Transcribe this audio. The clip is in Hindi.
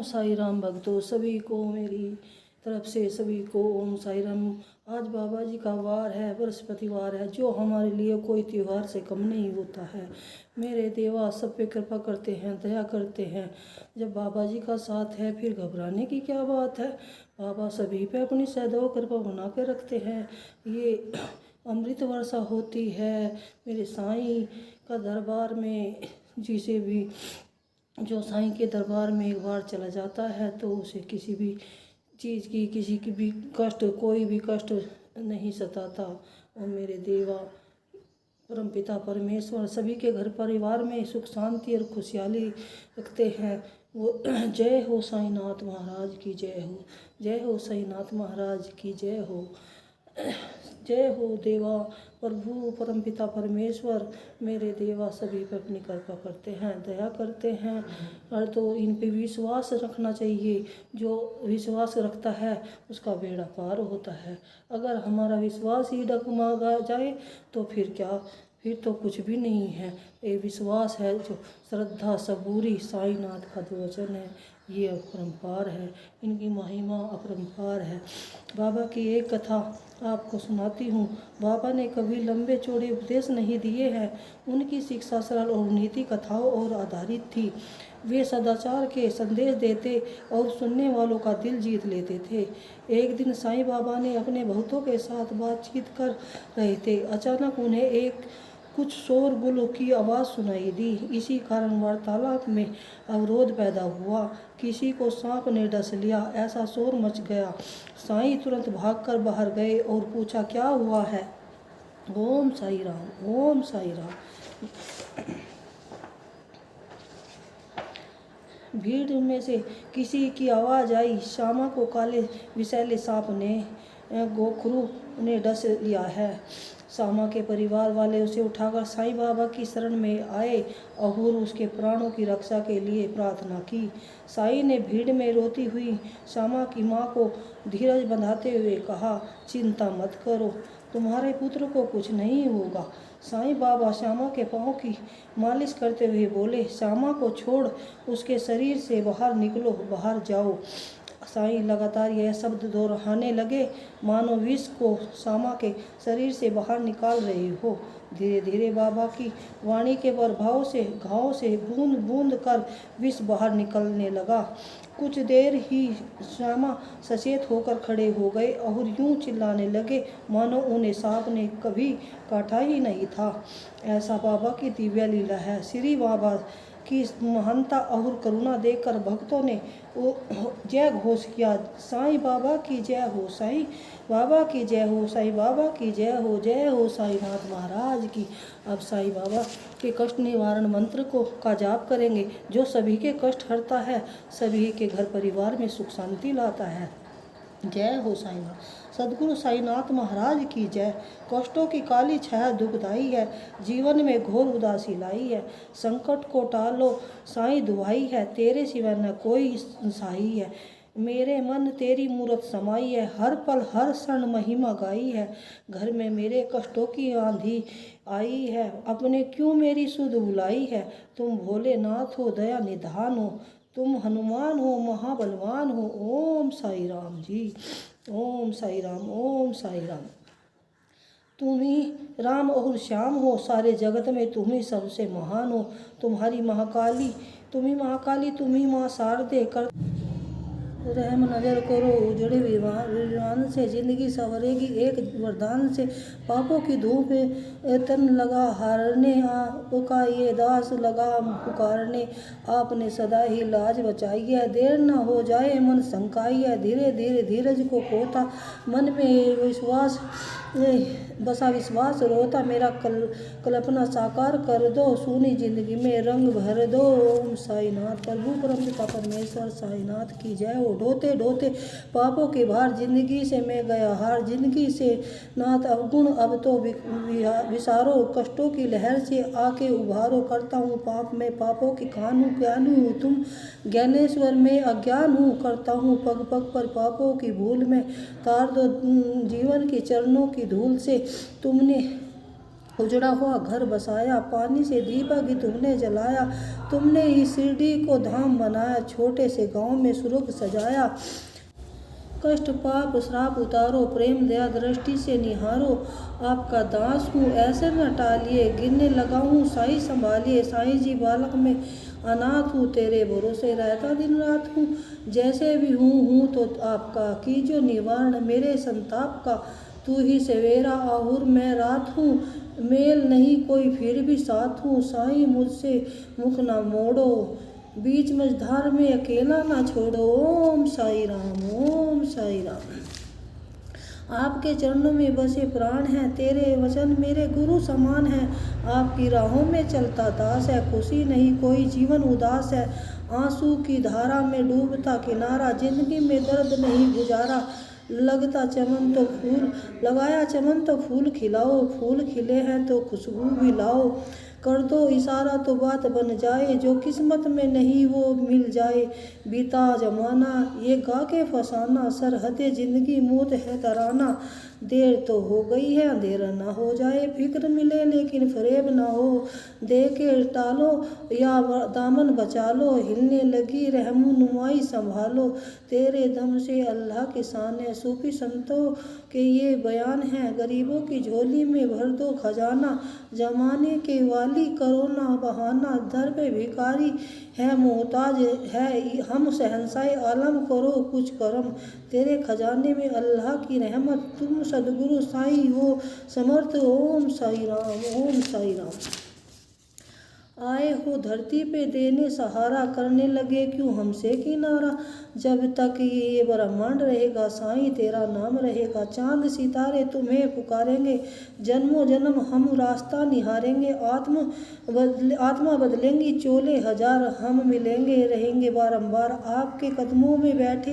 साई राम भक्तों, सभी को मेरी तरफ से सभी को ओम साई राम। आज बाबा जी का वार है, बृहस्पतिवार है, जो हमारे लिए कोई त्यौहार से कम नहीं होता है। मेरे देवा सब पे कृपा करते हैं, दया करते हैं। जब बाबा जी का साथ है फिर घबराने की क्या बात है। बाबा सभी पे अपनी सदैव कृपा बना के रखते हैं। ये अमृत वर्षा होती है मेरे साईं का दरबार में। जिसे भी जो साईं के दरबार में एक बार चला जाता है तो उसे किसी भी चीज़ की, किसी की भी कष्ट, कोई भी कष्ट नहीं सताता। और मेरे देवा परमपिता परमेश्वर सभी के घर परिवार में सुख शांति और खुशहाली रखते हैं। वो जय हो साईनाथ महाराज की जय हो, जय हो साईनाथ महाराज की जय हो, जय हो देवा प्रभु परमपिता परमेश्वर। मेरे देवा सभी पर अपनी कृपा करते हैं, दया करते हैं। और तो इन पे विश्वास रखना चाहिए। जो विश्वास रखता है उसका बेड़ा पार होता है। अगर हमारा विश्वास ही डगमगा जाए तो फिर क्या, फिर तो कुछ भी नहीं है। ये विश्वास है जो श्रद्धा सबूरी साईनाथ का जो वचन है ये अपरंपार है, इनकी महिमा अपरंपार है। बाबा की एक कथा आपको सुनाती हूँ। बाबा ने कभी लंबे चौड़े उपदेश नहीं दिए हैं। उनकी शिक्षा सरल और नीति कथाओं और आधारित थी। वे सदाचार के संदेश देते और सुनने वालों का दिल जीत लेते थे। एक दिन साईं बाबा ने अपने भक्तों के साथ बातचीत कर रहे थे। अचानक उन्हें एक कुछ शोरगुल की आवाज़ सुनाई दी। इसी कारण वार्तालाप में अवरोध पैदा हुआ। किसी को सांप ने डस लिया, ऐसा शोर मच गया। साईं तुरंत भागकर बाहर गए और पूछा क्या हुआ है। ओम साई राम, ओम साई राम। भीड़ में से किसी की आवाज़ आई, श्यामा को काले विषैले सांप ने गोखरू ने डस लिया है। श्यामा के परिवार वाले उसे उठाकर साईं बाबा की शरण में आए और उसके प्राणों की रक्षा के लिए प्रार्थना की। साईं ने भीड़ में रोती हुई श्यामा की मां को धीरज बंधाते हुए कहा, चिंता मत करो, तुम्हारे पुत्र को कुछ नहीं होगा। साईं बाबा श्यामा के पाँव की मालिश करते हुए बोले, श्यामा को छोड़ उसके शरीर से बाहर निकलो, बाहर जाओ। साईं लगातार यह शब्द दोहराने लगे, मानो विष को श्यामा के शरीर से बाहर निकाल रहे हो। धीरे धीरे बाबा की वाणी के प्रभाव से घाव से बूंद बूंद कर विष बाहर निकलने लगा। कुछ देर ही श्यामा सचेत होकर खड़े हो गए और यूं चिल्लाने लगे मानो उन्हें सांप ने कभी काटा ही नहीं था। ऐसा बाबा की दिव्य लीला है। श्री बाबा की महानता और करुणा देखकर भक्तों ने जय घोष किया, साईं बाबा की जय हो, साईं बाबा की जय हो, साईं बाबा की जय हो, जय हो साईनाथ महाराज की। अब साईं बाबा के कष्ट निवारण मंत्र का जाप करेंगे, जो सभी के कष्ट हरता है, सभी के घर परिवार में सुख शांति लाता है। जय हो साईनाथ। सद्गुरु साईनाथ महाराज की जय। कष्टों की काली छाया दुखदाई है, जीवन में घोर उदासी लाई है। संकट को टालो साईं दुहाई है, तेरे सिवा न कोई सहाई है। मेरे मन तेरी मूरत समाई है, हर पल हर क्षण महिमा गाई है। घर में मेरे कष्टों की आंधी आई है, अपने क्यों मेरी सुध बुलाई है। तुम भोलेनाथ हो, दया निधान हो, तुम हनुमान हो, महाबलवान हो। ओम साई राम जी, ओम साई राम, ओम साई राम। तुम ही राम और श्याम हो, सारे जगत में तुम ही सबसे महान हो। तुम्हारी महाकाली, तुम ही महाकाली, तुम ही माँ शारदे कर रहम नजर करो। उजड़े विमान से जिंदगी संवरेगी एक वरदान से। पापों की धूप तन लगा हारने, आपका ये दास लगा पुकारने। आपने सदा ही लाज बचाई है, देर न हो जाए मन शंकाई है। धीरे धीरे धीरज को खोता, मन में विश्वास बसा विश्वास रोता। मेरा कल्पना साकार कर दो, सुनी जिंदगी में रंग भर दो। ओम साईनाथ। प्रभु परमपिता परमेश्वर साईनाथ की जय हो। ढोते ढोते पापों के भार जिंदगी से मैं गया हार। जिंदगी से नाथ अवगुण अब तो विसारो, कष्टों की लहर से आके उभारो। करता हूँ पाप में पापों की खान हूँ, ज्ञानी हूँ तुम ज्ञानेश्वर में अज्ञान हूँ। करता हूँ पग पग पर पापों की भूल में, तार दो जीवन के चरणों की धूल से। तुमने उजड़ा हुआ घर बसाया, पानी से दीपक ही तुमने जलाया। तुमने ही शिरडी को धाम बनाया, छोटे से गांव में स्वर्ग सजाया। कष्ट पाप श्राप उतारो, प्रेम दया दृष्टि से निहारो। आपका दास हूँ ऐसे न टालिए, गिरने लगा हूँ साईं संभालिए। साईं जी बालक में अनाथ हूँ, तेरे भरोसे रहता दिन रात हूँ। जैसे भी हूँ तो आपका कीजो निवारण, मेरे संताप का तू ही सवेरा और मैं रात हूँ। मेल नहीं कोई फिर भी साथ हूँ, साईं मुझसे मुख न मोड़ो। बीच मझधार में अकेला ना छोड़ो। ओम साई राम, ओम साई राम। आपके चरणों में बसे प्राण हैं, तेरे वचन मेरे गुरु समान हैं। आपकी राहों में चलता दास है, खुशी नहीं कोई जीवन उदास है। आंसू की धारा में डूबता किनारा, जिंदगी में दर्द नहीं गुजारा। लगता चमन तो फूल लगाया, चमन तो फूल खिलाओ। फूल खिले हैं तो खुशबू भी लाओ। कर दो इशारा तो बात बन जाए, जो किस्मत में नहीं वो मिल जाए। बीता जमाना ये गा के फसाना, सरहदे जिंदगी मौत है तराना। देर तो हो गई है अंधेरा ना हो जाए, फिक्र मिले लेकिन फरेब ना हो। दे के टालो या दामन बचा लो, हिलने लगी रहनुमाई संभालो। तेरे दम से अल्लाह की शान है, सूफी संतों के ये बयान है। गरीबों की झोली में भर दो खजाना, जमाने के वाली करो ना बहाना। दर पे भिखारी है मोहताज है, हम शहंशाह आलम करो कुछ करम। तेरे खजाने में अल्लाह की रहमत, तुम सदगुरु साईं हो समर्थ। ओम साई राम, ओम साई राम। आए हो धरती पे देने सहारा, करने लगे क्यों हमसे किनारा। जब तक ये ब्रह्मांड रहेगा साईं तेरा नाम रहेगा। चांद सितारे तुम्हें पुकारेंगे, जन्मों जन्म हम रास्ता निहारेंगे। आत्मा बदलेंगी चोले हजार, हम मिलेंगे रहेंगे बारंबार। आपके कदमों में बैठे